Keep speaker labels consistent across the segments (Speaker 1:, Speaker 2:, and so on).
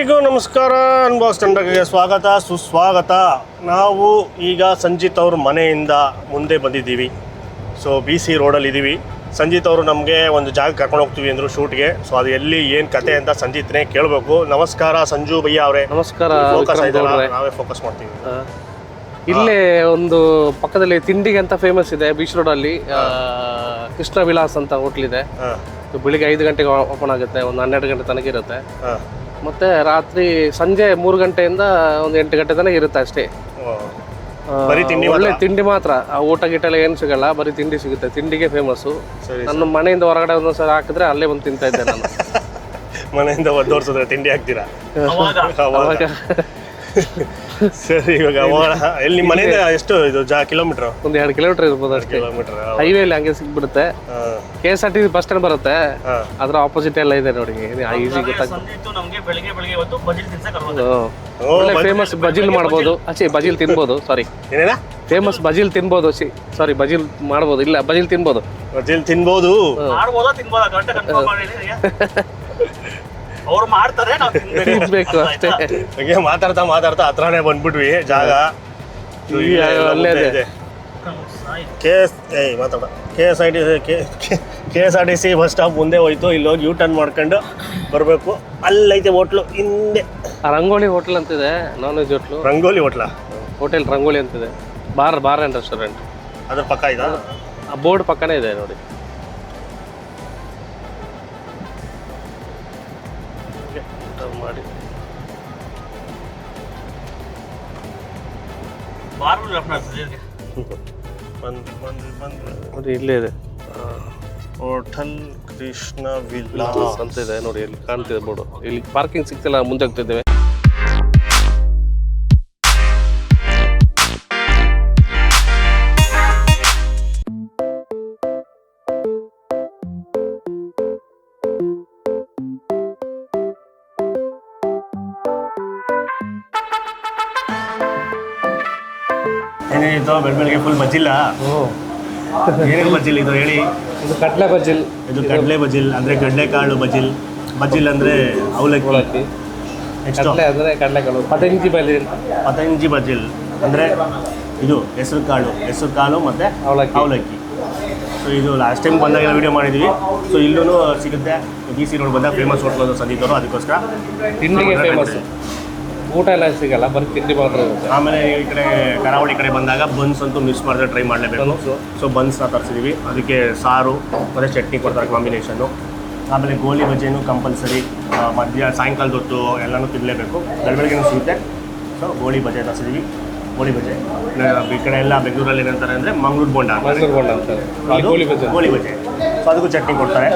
Speaker 1: ಎಲ್ರಿಗೂ ನಮಸ್ಕಾರ. ಅನ್ಬಾಕ್ಸ್ ತಂಡಕ್ಕೆ ಸ್ವಾಗತ ಸುಸ್ವಾಗತ. ನಾವು ಈಗ ಸಂಜಿತ್ ಅವ್ರ ಮನೆಯಿಂದ ಮುಂದೆ ಬಂದಿದ್ದೀವಿ. ಸೊ BC ರೋಡಲ್ಲಿ ಇದ್ದೀವಿ. ಸಂಜಿತ್ ಅವರು ನಮಗೆ ಒಂದು ಜಾಗ ಕರ್ಕೊಂಡು ಹೋಗ್ತೀವಿ ಅಂದರು ಶೂಟ್ಗೆ. ಸೊ ಅದು ಎಲ್ಲಿ ಏನು ಕತೆ ಅಂತ ಸಂಜಿತ್ನೇ ಕೇಳಬೇಕು. ನಮಸ್ಕಾರ ಸಂಜು ಭಯ್ಯ ಅವರೇ.
Speaker 2: ನಮಸ್ಕಾರ.
Speaker 1: ಫೋಕಸ್ ಆಯ್ತಲ್ಲ, ನಾವೇ ಫೋಕಸ್ ಮಾಡ್ತೀವಿ.
Speaker 2: ಇಲ್ಲೇ ಒಂದು ಪಕ್ಕದಲ್ಲಿ ತಿಂಡಿಗೆ ಅಂತ ಫೇಮಸ್ ಇದೆ ಬೀಚ್ ರೋಡಲ್ಲಿ. ಕೃಷ್ಣ ವಿಲಾಸ್ ಅಂತ ಹೋಟ್ಲ್ ಇದೆ. ಬೆಳಿಗ್ಗೆ 5 ಗಂಟೆಗೆ ಓಪನ್ ಆಗುತ್ತೆ, ಒಂದು 12 ಗಂಟೆ ತನಕ ಇರುತ್ತೆ. ಮತ್ತೆ ರಾತ್ರಿ ಸಂಜೆ 3 ಗಂಟೆಯಿಂದ ಒಂದು 8 ಗಂಟೆ ತನಕ ಇರುತ್ತೆ ಅಷ್ಟೇ. ಒಳ್ಳೆ ತಿಂಡಿ ಮಾತ್ರ, ಊಟ ಗೀಟ ಎಲ್ಲ ಏನು ಸಿಗಲ್ಲ, ಬರೀ ತಿಂಡಿ ಸಿಗುತ್ತೆ. ತಿಂಡಿಗೆ ಫೇಮಸ್ಸು. ನನ್ನ ಮನೆಯಿಂದ ಹೊರಗಡೆ ಒಂದೊಂದ್ಸಲ ಹಾಕಿದ್ರೆ ಅಲ್ಲೇ ಬಂದು ತಿಂತಾ ಇದ್ದೆ ನಾನು.
Speaker 1: ಮನೆಯಿಂದ ಒದ್ದೋರ್ಸಿದ್ರೆ ತಿಂಡಿ ಹಾಕ್ತೀರಾ? ಅವಾಗ ಸರಿ. ಇವಾಗ ಎಲ್ಲಿ ನಿಮ್ಮ ಮನೆಯಿಂದ ಎಷ್ಟು ಇದು ಕಿಲೋಮೀಟರ್?
Speaker 2: ಒಂದು 2 ಕಿಲೋಮೀಟರ್ ಇರ್ಬೋದು ಅಷ್ಟೇ.
Speaker 1: ಕಿಲೋಮೀಟರ್
Speaker 2: ಹೈವೇಲಿ ಹಂಗೆ ಸಿಗ್ಬಿಡುತ್ತೆ. KSRTC ಬಸ್ ಸ್ಟ್ಯಾಂಡ್ ಬರುತ್ತೆ, ಅದ್ರ ಆಪೋಸಿಟ್ ಎಲ್ಲ ಇದೆ ನೋಡಿ. ಈಸಿ ಗೊತ್ತಾಗ್ತದೆ. ಒಳ್ಳೆ ಫೇಮಸ್ ಬಜಿಲ್ ಮಾಡ್ಬೋದು. ಬಜಿಲ್ ತಿನ್ಬೋದು. ಸಾರಿ, ಫೇಮಸ್ ಬಜಿಲ್ ತಿನ್ಬೋದು. ಸಾರಿ, ಬಜಿಲ್ ಮಾಡ್ಬೋದು. ಇಲ್ಲ, ಬಜಿಲ್ ತಿನ್ಬೋದು.
Speaker 1: ಬಜಿಲ್ ತಿನ್ಬೋದು.
Speaker 3: ಅವ್ರು ಮಾಡ್ತಾರೆ,
Speaker 2: ತಿನ್ಬೇಕು ಅಷ್ಟೇ.
Speaker 1: ಹಾಗೆ ಮಾತಾಡ್ತಾ ಮಾತಾಡ್ತಾ ಹತ್ರನೇ ಬಂದ್ಬಿಟ್ವಿ ಜಾಗ. KSRTC ಬಸ್ ಸ್ಟಾಪ್ ಮುಂದೆ ಹೋಯ್ತು. ಇಲ್ಲಿ ಹೋಗಿ U-turn ಮಾಡ್ಕೊಂಡು ಬರಬೇಕು. ಅಲ್ಲೈತೆ ಹೋಟ್ಲು ಹಿಂದೆ.
Speaker 2: ರಂಗೋಲಿ ಹೋಟೆಲ್ ಅಂತಿದೆ, ನಾನ್ ವೆಜ್ ಹೋಟ್ಲು.
Speaker 1: ರಂಗೋಲಿ ಹೋಟ್ಲಾ?
Speaker 2: ಹೋಟೆಲ್ ರಂಗೋಲಿ ಅಂತಿದೆ. Bar and restaurant.
Speaker 1: ಅದ್ರ ಪಕ್ಕ ಇದಾ?
Speaker 2: ಆ ಬೋರ್ಡ್ ಪಕ್ಕನೇ ಇದೆ ನೋಡಿ. ಮಾಡಿ ನೋಡಿ, ಇಲ್ಲೇ ಇದೆ
Speaker 1: ಹೋಟೆಲ್ ಕೃಷ್ಣ ವಿಲಾಸ್
Speaker 2: ಅಂತ ಇದೆ ನೋಡಿ. ಇಲ್ಲಿ ಕಾಣ್ತಿದೆ ಬೋರ್ಡು. ಇಲ್ಲಿ ಪಾರ್ಕಿಂಗ್ ಸಿಗ್ತಿಲ್ಲ, ಮುಂದೆ ಹೋಗ್ತಿದ್ದೇವೆ.
Speaker 1: ಏನೇನಿತ್ತು ಬೆಳಗ್ಗೆ ಫುಲ್ ಬಜ್ಜಿಲ್ಲ? ಏನೇನು ಬಜ್ಜಿಲ್ ಇದು ಹೇಳಿ?
Speaker 2: ಇದು ಕಡಲೆ ಬಜಿಲ್.
Speaker 1: ಇದು ಕಡಲೆ ಬಜಿಲ್ ಅಂದರೆ ಕಡಲೆಕಾಳು ಬಜಿಲ್. ಬಜಿಲ್ ಅಂದರೆ ಅವಲಕ್ಕಿ. ನೆಕ್ಸ್ಟ್
Speaker 2: ಕಡಲೆ ಅಂದರೆ ಕಡಲೆಕಾಳು.
Speaker 1: ಪತಂಜಿ ಬಜಿಲ್ ಅಂದರೆ ಇದು ಹೆಸರು ಕಾಳು ಮತ್ತು ಅವಲಕ್ಕಿ. ಸೊ ಇದು ಲಾಸ್ಟ್ ಟೈಮ್ ಬಂದಾಗ ವೀಡಿಯೋ ಮಾಡಿದ್ವಿ. ಸೊ ಇಲ್ಲೂ ಸಿಗುತ್ತೆ. BC ರೋಡ್ ಬಂದಾಗ ಫೇಮಸ್ ಹೋಟ್ಲು ಸಂದೀಪ್ ಅವರು, ಅದಕ್ಕೋಸ್ಕರ
Speaker 2: ತಿಂಡಿಗೆ ಫೇಮಸ್. ಊಟ ಎಲ್ಲ ಸಿಗಲ್ಲ, ಬರೀ ತಿಂಡಿ ಮಾತ್ರ ಇರುತ್ತೆ.
Speaker 1: ಆಮೇಲೆ ಈ ಕಡೆ ಕರಾವಳಿ ಕಡೆ ಬಂದಾಗ ಬನ್ಸ್ ಅಂತೂ ಮಿಸ್ ಮಾಡಿದ್ರೆ ಟ್ರೈ ಮಾಡಲೇಬೇಕು. ಸೊ ಬನ್ಸ್ನ ತರಿಸಿದ್ದೀವಿ. ಅದಕ್ಕೆ ಸಾರು ಮತ್ತು ಚಟ್ನಿ ಕೊಡ್ತಾರೆ ಕಾಂಬಿನೇಷನ್ನು. ಆಮೇಲೆ ಗೋಲಿ ಬಜ್ಜಿನೂ ಕಂಪಲ್ಸರಿ. ಸಾಯಂಕಾಲದ ಹೊತ್ತು ಎಲ್ಲನೂ ತಿನ್ನಲೇಬೇಕು. ಬೆಳಗ್ಗೆನೂ ಸಿಗುತ್ತೆ. ಸೊ ಗೋಳಿ ಬಜೆ ತರಿಸಿದ್ದೀವಿ. ಗೋಳಿ ಬಜೆ ಈ ಕಡೆ ಎಲ್ಲ ಬೆಂಗಳೂರಲ್ಲಿ ಏನಂತಾರೆ ಅಂದರೆ ಮಂಗಳೂರು ಬೋಂಡ
Speaker 2: ಅಂತಾರೆ.
Speaker 1: ಗೋಳಿ ಬಜೆ. ಸೊ ಅದಕ್ಕೂ ಚಟ್ನಿ ಕೊಡ್ತಾರೆ.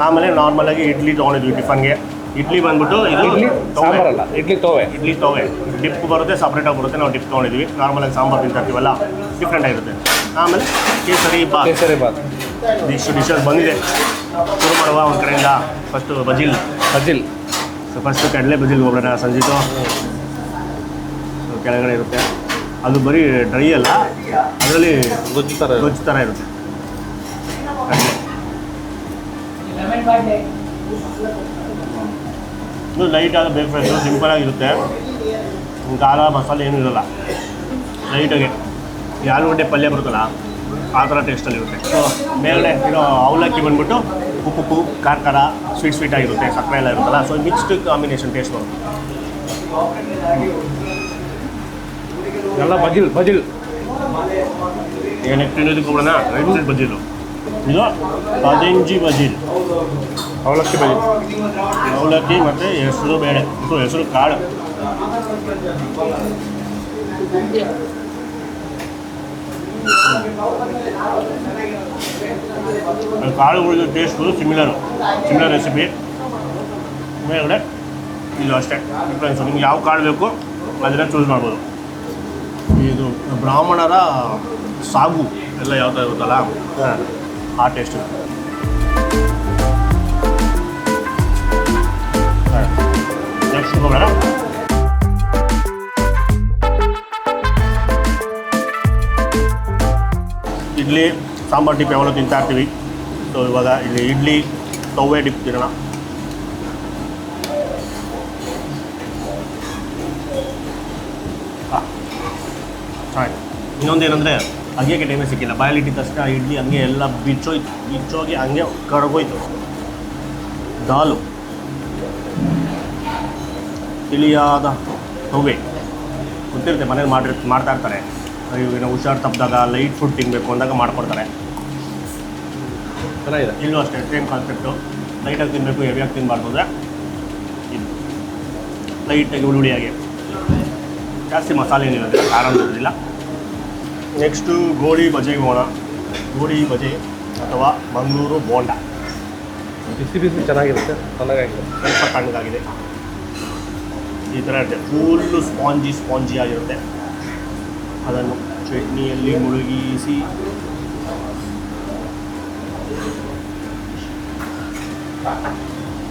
Speaker 1: ಆಮೇಲೆ ನಾರ್ಮಲಾಗಿ ಇಡ್ಲಿ ತೊಗೊಂಡಿದ್ವಿ ಟಿಫನ್ಗೆ. ಇಡ್ಲಿ ಬಂದ್ಬಿಟ್ಟು ಇದು
Speaker 2: ಸಾಂಬಾರಲ್ಲ, ಇಡ್ಲಿ ತೋವೆ. ಡಿಪ್
Speaker 1: ಬರುತ್ತೆ, ಸಪ್ರೇಟಾಗಿ ಬರುತ್ತೆ. ನಾವು ಡಿಪ್ ತೊಗೊಂಡಿದ್ವಿ. ನಾರ್ಮಲಾಗಿ ಸಾಂಬಾರು ತಿಂತಾರ್ತೀವಲ್ಲ, ಡಿಫ್ರೆಂಟ್ ಆಗಿರುತ್ತೆ. ಆಮೇಲೆ ಕೇಸರಿ ಬಾತ್. ಇಷ್ಟು ಡಿಶಸ್ ಬಂದಿದೆ. ಶುರು ಮಾಡುವ ಒಂದು ಕಡೆಯಿಂದ. ಫಸ್ಟು ಬಜಿಲ್. ಸೊ ಫಸ್ಟು ಕಡಲೆ ಬಜಿಲ್ ಹೋಗೋಣ ಸಂಜಿತು. ಕೆಳಗಡೆ ಇರುತ್ತೆ. ಅದು ಬರೀ ಡ್ರೈ ಅಲ್ಲ, ಅದರಲ್ಲಿ ಗೊಜ್ಜು ಥರ ಇರುತ್ತೆ. ಇದು ಲೈಟಾಗಿ ಬ್ರೇಕ್ಫಾಸ್ಟು ಸಿಂಪಲಾಗಿರುತ್ತೆ. ಖಾರ ಮಸಾಲೆ ಏನೂ ಇರೋಲ್ಲ, ಲೈಟಾಗಿ. ಈ ಆಲೂಗಡ್ಡೆ ಪಲ್ಯ ಬರುತ್ತಲ್ಲ, ಆ ಥರ ಟೇಸ್ಟಲ್ಲಿರುತ್ತೆ. ಸೊ ಮೇಲ್ಗಡೆ ಇರೋ ಅವಲಕ್ಕಿ ಬಂದ್ಬಿಟ್ಟು ಉಪ್ಪು ಖಾರ ಸ್ವೀಟ್ ಆಗಿರುತ್ತೆ. ಸಕ್ಕರೆ ಎಲ್ಲ ಇರುತ್ತಲ್ಲ, ಸೊ ಮಿಕ್ಸ್ಡ್ ಕಾಂಬಿನೇಷನ್ ಟೇಸ್ಟ್ ಬರುತ್ತೆ. ಎಲ್ಲ ಬಜಿಲ್. ಈಗ ನೆಕ್ಸ್ಟ್ ಇನ್ನೊಂದಕ್ಕೆ ಹೋಗೋಣ. Right side basil. ಇದು ಪತಂಜಿ ಬಜಿಲ್, ಅವಲಕ್ಕಿ ಮತ್ತು ಹೆಸರು ಬೇಳೆ. ಇದು ಹೆಸರು ಕಾಳು. ಕಾಳುಗಳಿಗೆ ಟೇಸ್ಟು ಸಿಮಿಲರ್ ರೆಸಿಪಿ. ಮೇಲ್ಗಡೆ ಇದು ಅಷ್ಟೇ ಡಿಫ್ರೆನ್ಸು. ನಿಮ್ಗೆ ಯಾವ ಕಾಳು ಬೇಕು ಅದನ್ನ ಚೂಸ್ ಮಾಡ್ಬೋದು. ಇದು ಬ್ರಾಹ್ಮಣರ ಸಾಗು ಎಲ್ಲ ಯಾವ ಥರ ಇರುತ್ತಲ್ಲ, ಆ ಟೇಸ್ಟ್. ನೆಕ್ಸ್ಟ್ ಹೋಗೋಣ. ಇಡ್ಲಿ ಸಾಂಬಾರು ಟಿಪ್ ಯಾವಾಗಲೂ ತಿಂತಾ ಇರ್ತೀವಿ. ಸೊ ಇವಾಗ ಇಲ್ಲಿ ಇಡ್ಲಿ ತವೆ ಡಿಪ್ ತಿನ್ನೋಣ. ಇನ್ನೊಂದೇನೆಂದರೆ ಅಗಿಯೋಕ್ಕೆ ಟೈಮೇ ಸಿಕ್ಕಿಲ್ಲ. ಬಾಯಲ್ಲಿ ಇಟ್ಟಿದ ತಕ್ಷಣ ಇಡ್ಲಿ ಹಂಗೆ ಎಲ್ಲ ಬಿಚ್ಚೋಗಿ ಹಂಗೆ ಕರಗೋಯ್ತು. ದಾಲು ತಿಳಿಯಾದ ತೊವೆ ಗೊತ್ತಿರುತ್ತೆ, ಮನೇಲಿ ಮಾಡ್ತಾ ಇರ್ತಾರೆ. ಇವಾಗ ಹುಷಾರು ತಪ್ಪಿದಾಗ ಲೈಟ್ ಫುಡ್ ತಿನ್ನಬೇಕು ಅಂದಾಗ ಮಾಡ್ಕೊಡ್ತಾರೆ.
Speaker 2: ಚೆನ್ನಾಗಿದೆ.
Speaker 1: ಇಲ್ಲೂ ಅಷ್ಟೇ ಸೇಮ್ ಕಾನ್ಸೆಪ್ಟು. ಲೈಟಾಗಿ ತಿನ್ನಬೇಕು, ಹೆವಿಯಾಗಿ ತಿನ್ನಬಾರ್ದು. ಅಂದರೆ ಇದು ಲೈಟಾಗಿ ಹುಳಿಯಾಗಿ, ಜಾಸ್ತಿ ಮಸಾಲೆ ಏನಿರೋದಿಲ್ಲ, ಖಾರ ಇರೋದಿಲ್ಲ. ನೆಕ್ಸ್ಟು ಗೋಳಿ ಬಜೆಗೆ ಹೋಗೋಣ. ಗೋಳಿ ಬಜೆ ಅಥವಾ ಮಂಗಳೂರು ಬೋಂಡ.
Speaker 2: ಬಿಸಿ ಬಿಸಿ ಚೆನ್ನಾಗಿರುತ್ತೆ, ಚೆನ್ನಾಗಾಗಿದೆ.
Speaker 1: ಸ್ವಲ್ಪ ತಣ್ಣಗಾಗಿದೆ. ಈ ಥರ ಇರುತ್ತೆ, ಫುಲ್ಲು ಸ್ಪಾಂಜಿ ಆಗಿರುತ್ತೆ. ಅದನ್ನು ಚಟ್ನಿಯಲ್ಲಿ ಮುಳುಗಿಸಿ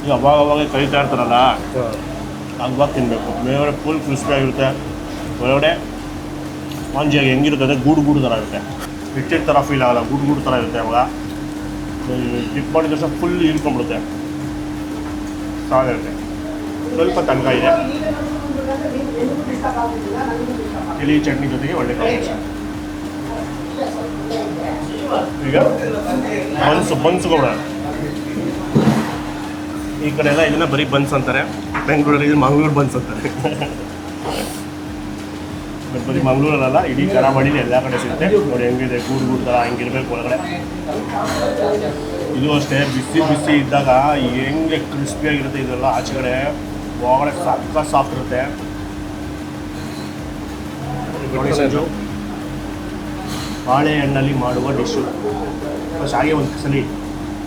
Speaker 1: ಈಗ ಅವಾಗ ಕರಿತಾ ಇರ್ತಾರಲ್ಲ, ಅವಾಗ ತಿನ್ನಬೇಕು. ಮೇಲ್ಗಡೆ ಫುಲ್ ಕ್ರಿಸ್ಪಿ ಆಗಿರುತ್ತೆ, ಒಳಗಡೆ ಸ್ಪಾಂಜಿಯಾಗಿ ಹೆಂಗಿರುತ್ತೆ ಅಂದರೆ ಗೂಡು ಥರ ಇರುತ್ತೆ. ಹಿಟ್ಟಿನ ಥರ ಫೀಲ್ ಆಗಲ್ಲ, ಗೂಡು ಥರ ಇರುತ್ತೆ. ಅವಾಗ ಡಿಪ್ ಮಾಡಿದ ತಕ್ಷಣ ಫುಲ್ ಇಳ್ಕೊಂಡ್ಬಿಡುತ್ತೆ, ಚೆನ್ನಾಗಿರುತ್ತೆ. ಸ್ವಲ್ಪ ತನಕ ತಿಳಿ ಚಟ್ನಿ ಜೊತೆಗೆ ಒಳ್ಳೆ ಕಾಂಬಿನೇಷನ್. ಈಗ ಬನ್ಸ್ಕೊಬೇಡ. ಈ ಕಡೆ ಎಲ್ಲ ಇದನ್ನ ಬರೀ ಬನ್ಸ್ ಅಂತಾರೆ, ಬೆಂಗಳೂರಲ್ಲಿ ಇದು ಮಂಗಳೂರು ಬನ್ಸ್ ಅಂತಾರೆ. ಬರೀ ಮಂಗಳೂರಲ್ಲ, ಇಡೀ ಕರಾವಳಿಲಿ ಎಲ್ಲ ಕಡೆ ಸಿಗುತ್ತೆ. ನೋಡಿ ಹೆಂಗಿದೆ, ಗೂಡು ಥರ ಹೆಂಗಿರ್ಬೇಕು ಒಳಗಡೆ. ಇದು ಅಷ್ಟೇ ಬಿಸಿ ಇದ್ದಾಗ ಹೆಂಗೆ ಕ್ರಿಸ್ಪಿಯಾಗಿರುತ್ತೆ ಇದೆಲ್ಲ. ಆಚೆ ಕಡೆ ಒಳಗಡೆ ಸಕ್ಕ ಸಾಫ್ಟ್ ಇರುತ್ತೆ. ಬಾಳೆಹಣ್ಣಲ್ಲಿ ಮಾಡುವ ಡಿಶ್ಶು. ಫಸ್ಟ್ ಹಾಗೆ ಒಂದು ಸಲ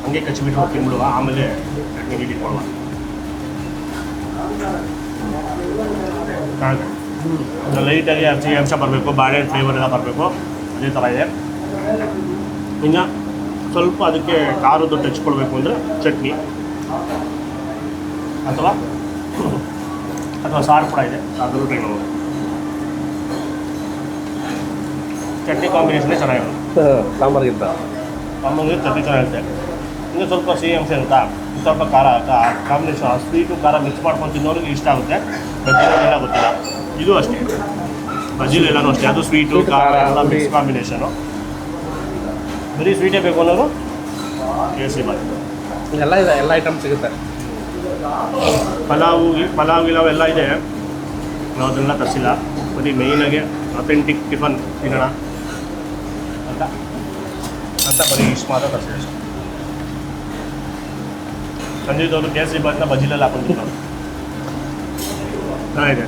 Speaker 1: ಹಂಗೆ ಕಚ್ಚಿಬಿಟ್ಟು ತಿನ್ಬಿಡುವ, ಆಮೇಲೆ ಚಟ್ನಿಗೆ ಇಟ್ಕೊಳ್ಳುವ. ಲೈಟಾಗಿ ಅಂಶ ಬರಬೇಕು, ಬಾಳೆಹಣ್ಣು ಫ್ಲೇವರ್ ಎಲ್ಲ ಬರಬೇಕು, ಅದೇ ಥರ ಇದೆ. ಇನ್ನು ಸ್ವಲ್ಪ ಅದಕ್ಕೆ ಖಾರದ್ದು ಟಚ್ ಕೊಡಬೇಕು ಅಂದರೆ ಚಟ್ನಿ ಅಥವಾ ಸಾರು ಕೂಡ ಇದೆ, ಅದನ್ನು ಟ್ರೈ ಮಾಡ್ಬೋದು. ಚಟ್ನಿ ಕಾಂಬಿನೇಷನ್ನೇ ಚೆನ್ನಾಗಿರುತ್ತೆ.
Speaker 2: ಸಾಂಬಾರಿಗಿಂತ
Speaker 1: ಚಟ್ನಿ ಚೆನ್ನಾಗಿರುತ್ತೆ. ಇನ್ನು ಸ್ವಲ್ಪ ಸಿಹಿ ಅಂಶ ಇರುತ್ತಾ, ಸ್ವಲ್ಪ ಖಾರ ಕಾಂಬಿನೇಷನ್. ಸ್ವೀಟು ಖಾರ ಮಿಕ್ಸ್ ಮಾಡ್ಕೊಂಡು ತಿನ್ನೋರಿಗೆ ಇಷ್ಟ ಆಗುತ್ತೆ. ಬಜ್ಜಿಲೆಲ್ಲ ಗೊತ್ತಿಲ್ಲ, ಇದು ಅಷ್ಟೇ. ಬಜ್ಜಿಲೆಲ್ಲನೂ ಅಷ್ಟೇ, ಅದು ಸ್ವೀಟು ಖಾರ ಎಲ್ಲ ಮಿಕ್ಸ್ ಕಾಂಬಿನೇಷನು. ಬರೀ ಸ್ವೀಟೇ ಬೇಕು ಅನ್ನೋರು ಕೇಸರಿ ಬಾತ್.
Speaker 2: ಎಲ್ಲ ಇದೆ, ಎಲ್ಲ ಐಟಮ್ ಸಿಗುತ್ತೆ.
Speaker 1: ಪಲಾವ್ ಗಿಲಾವ್ ಎಲ್ಲ ಇದೆ, ನಾವು ಅದನ್ನೆಲ್ಲ ತರಿಸಿಲ್ಲ. ಬರೀ ಮೇಯ್ನಾಗೆ ಅಥೆಂಟಿಕ್ ಟಿಫನ್ ತಿನ್ನೋಣ ಅಂತ ಬರೀ ಇಷ್ಟು ಮಾತ್ರ ತರಿಸಿದೆ ಅಷ್ಟೇ. ಸಂಜೆದವರು ಕೇಸರಿ ಬಾತ್ನ ಬಜ್ಜಿಲೆಲ್ಲ ಹಾಕೊಂಡಿರ್ತಾರೆ. ಚೆನ್ನಾಗಿದೆ,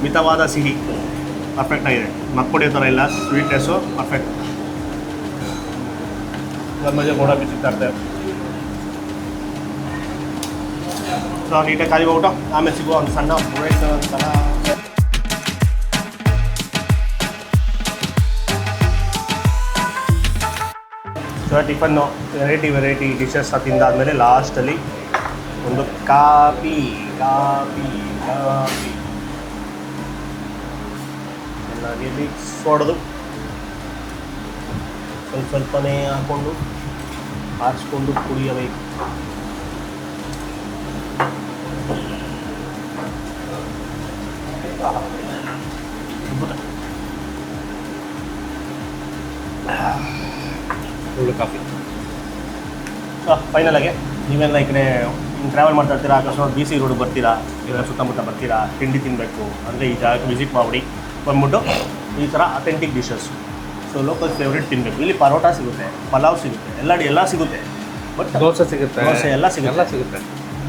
Speaker 1: ಮಿತವಾದ ಸಿಹಿ ಪರ್ಫೆಕ್ಟ್ ಆಗಿದೆ. ಮಕ್ಕಳು ಥರ ಇಲ್ಲ, ಸ್ವೀಟ್ನೆಸ್ಸು ಪರ್ಫೆಕ್ಟ್. ನನ್ನ ಮಧ್ಯೆ ಗೋಡ ಬಿಸಿತಾ ಇರ್ತೇವೆ. ಸೊ ನೀಟಾಗಿ ಖಾಲಿ ಹೋಗ್ಬಿಟ್ಟು ಆಮೇಲೆ ಸಿಗುವ ಒಂದು ಸಣ್ಣ ಬ್ರೇಕ್ ಅಂತಾರ. ಸೊ ಟಿಫನ್ನು ವೆರೈಟಿ ಡಿಶಸ್ ತಿಂದಾದ್ಮೇಲೆ ಲಾಸ್ಟಲ್ಲಿ ಒಂದು ಕಾಫಿ ಚೆನ್ನಾಗಿ ಮಿಕ್ಸ್ ಹೊಡೆದು ಸ್ವಲ್ಪನೇ ಹಾಕ್ಕೊಂಡು ಆರಿಸ್ಕೊಂಡು ಕುಡಿಯಬೇಕು.
Speaker 2: ಒಳ್ಳೆ ಕಾಫಿ.
Speaker 1: ಫೈನಲ್ ಆಗಿ ನೀವೆಲ್ಲ ಈ ಕಡೆ ಟ್ರಾವೆಲ್ ಮಾಡ್ತಾ ಇರ್ತೀರಾ, ಅಕಸ್ಮಾತ್ BC ರೋಡ್ ಬರ್ತೀರಾ, ಇಲ್ಲ ಸುತ್ತಮುತ್ತ ಬರ್ತೀರಾ, ತಿಂಡಿ ತಿನ್ನಬೇಕು ಅಂದರೆ ಈ ಜಾಗಕ್ಕೆ ವಿಸಿಟ್ ಮಾಡಿ ಬಂದ್ಬಿಟ್ಟು ಈ ಥರ authentic dishes, so local favourite ತಿನ್ನಬೇಕು. ಇಲ್ಲಿ ಪರೋಟ ಸಿಗುತ್ತೆ, ಪಲಾವ್ ಸಿಗುತ್ತೆ, ಎಲ್ಲ ಸಿಗುತ್ತೆ. ಬಟ್
Speaker 2: ದೋಸೆ ಸಿಗುತ್ತೆ,
Speaker 1: ಎಲ್ಲ ಸಿಗುತ್ತೆ.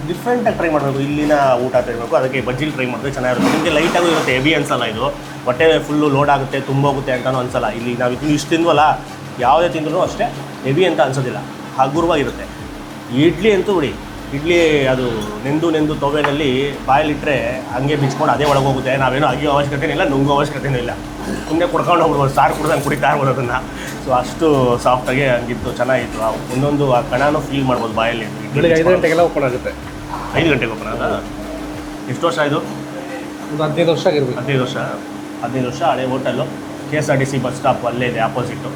Speaker 1: ಡಿಫ್ರೆಂಟಾಗಿ ಟ್ರೈ ಮಾಡಬೇಕು, ಇಲ್ಲಿನ ಊಟ ತಿನ್ನಬೇಕು. ಅದಕ್ಕೆ ಬಜ್ಜಿಲಿ ಟ್ರೈ ಮಾಡಿದ್ರೆ ಚೆನ್ನಾಗಿರುತ್ತೆ. ನಿಮಗೆ ಲೈಟಾಗೂ ಇರುತ್ತೆ, ಹೆವಿ ಅನ್ಸಲ್ಲ. ಇದು ಹೊಟ್ಟೆ ಫುಲ್ಲು ಲೋಡ್ ಆಗುತ್ತೆ, ತುಂಬೋಗುತ್ತೆ ಅಂತಲೂ ಅನ್ಸಲ್ಲ. ಇಲ್ಲಿ ನಾವು ಇಷ್ಟು ತಿಂದ್ವಲ್ಲ, ಯಾವುದೇ ತಿಂದ್ರೂ ಅಷ್ಟೇ ಹೆವಿ ಅಂತ ಅನ್ಸೋದಿಲ್ಲ, ಹಗುರವಾಗಿರುತ್ತೆ. ಇಡ್ಲಿ ಅಂತೂ ಬಿಡಿ, ಇಡ್ಲಿ ಅದು ನೆಂದು ತೊವೆನಲ್ಲಿ ಬಾಯಲ್ಲಿಟ್ಟರೆ ಹಂಗೆ ಬಿಚ್ಕೊಂಡು ಅದೇ ಒಳಗೆ ಹೋಗುತ್ತೆ. ನಾವೇನೋ ಅಗಿಯೋ ಅವಶ್ಯಕತೆಯೂ ಇಲ್ಲ, ನುಂಗೋ ಅವಶ್ಯಕತೆಯೂ ಇಲ್ಲ. ಸುಮ್ಮನೆ ಕುಡ್ಕೊಂಡು ಹೋಗ್ಬಿಡ್ಬೋದು, ಸಾರು ಕುಡ್ದಂಗೆ ಕುಡಿತಾ ಇರ್ಬೋದು ಅದನ್ನು. ಸೊ ಅಷ್ಟು ಸಾಫ್ಟಾಗಿ ಹಂಗಿತ್ತು, ಚೆನ್ನಾಗಿತ್ತು. ಒಂದೊಂದು ಆ ಕಣನೂ ಫೀಲ್ ಮಾಡ್ಬೋದು ಬಾಯಲ್ಲಿ.
Speaker 2: ಬೆಳಿಗ್ಗೆ 5 ಗಂಟೆಗೆಲ್ಲ ಓಪನ್ ಆಗುತ್ತೆ.
Speaker 1: 5 ಗಂಟೆಗೆ ಓಪನ್ ಆಗ ಎಷ್ಟು ವರ್ಷ ಇದು?
Speaker 2: ಒಂದು 15 ವರ್ಷ ಆಗಿರ್ಬೇಕು.
Speaker 1: 15 ವರ್ಷ ಹಳೆ ಹೋಟೆಲ್ಲು. KSRTC ಬಸ್ ಸ್ಟಾಪ್ ಅಲ್ಲೇ ಇದೆ, ಆಪೋಸಿಟ್ಟು.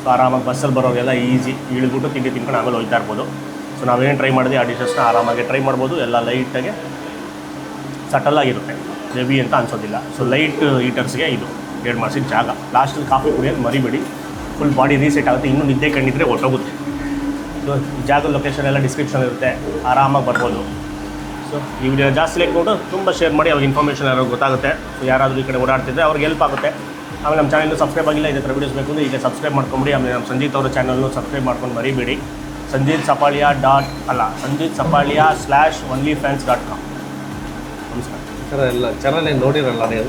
Speaker 1: ಸೊ ಆರಾಮಾಗಿ ಬಸ್ಸಲ್ಲಿ ಬರೋರಿಗೆಲ್ಲ ಈಸಿ ಇಳಿದ್ಬಿಟ್ಟು ತಿಂಡಿ ತಿನ್ಕೊಂಡು ಆಮೇಲೆ ಹೋಗ್ತಾ ಇರ್ಬೋದು. ಸೊ ನಾವೇನು ಟ್ರೈ ಮಾಡಿದ್ವಿ ಆ ಡಿಶಸ್ನ ಆರಾಮಾಗಿ ಟ್ರೈ ಮಾಡ್ಬೋದು. ಎಲ್ಲ ಲೈಟಾಗಿ ಸಟಲಾಗಿರುತ್ತೆ, ಹೆವಿ ಅಂತ ಅನ್ಸೋದಿಲ್ಲ. ಸೊ ಲೈಟ್ ಈಟರ್ಸ್ಗೆ ಇದು ಕ್ರಿಯೇಟ್ ಮಾಡಿಸಿದ ಜಾಗ. ಲಾಸ್ಟಲ್ಲಿ ಕಾಫಿ ಕುಡಿಯೋದು ಮರಿಬೇಡಿ, ಫುಲ್ ಬಾಡಿ ರೀಸೆಟ್ ಆಗುತ್ತೆ. ಇನ್ನೂ ನಿದ್ದೆ ಕಂಡಿದ್ರೆ ಹೊಟ್ಟೋಗುತ್ತೆ. ಸೊ ಈ ಜಾಗದ ಲೊಕೇಶನ್ ಎಲ್ಲ ಡಿಸ್ಕ್ರಿಪ್ಷನ್ ಇರುತ್ತೆ, ಆರಾಮಾಗಿ ಬರ್ಬೋದು. ಸೊ ಈ ವಿಡಿಯೋ ಜಾಸ್ತಿ ಲೈಕ್ ಕೊಟ್ಟು ತುಂಬ ಶೇರ್ ಮಾಡಿ, ಅವ್ರಿಗೆ ಇನ್ಫಾರ್ಮೇಷನ್ ಯಾರು ಗೊತ್ತಾಗುತ್ತೆ. ಸೊ ಯಾರಾದರೂ ಈ ಕಡೆ ಓಡಾಡ್ತಿದ್ರೆ ಅವ್ರಿಗೆ ಹೆಲ್ಪ್ ಆಗುತ್ತೆ. ಆಮೇಲೆ ನಮ್ಮ ಚಾನಲ್ಲು ಸಬ್ಸ್ಕ್ರೈಬ್ ಆಗಿಲ್ಲ, ಇದೇ ಥರ ವೀಡಿಯೋಸ್ ಬೇಕು ಅಂದರೆ ಈಗ ಸಬ್ಸ್ಕ್ರೈಬ್ ಮಾಡ್ಕೊಂಬಿಡಿ. ಆಮೇಲೆ ನಮ್ಮ ಸಂಜೀತ್ ಅವರ ಚಾನಲ್ನು ಸಬ್ಸ್ಕ್ರೈಬ್ ಮಾಡ್ಕೊಂಡು ಮರಿಬೇಡಿ. ಸಂಜೀತ್ ಸಪಾಳಿಯಾ /onlyfans.com. ನಮಸ್ಕಾರ.
Speaker 2: ಈ ಥರ ಎಲ್ಲ ಚಾನಲ್ ನೋಡಿರಲ್ಲ ನೀವು.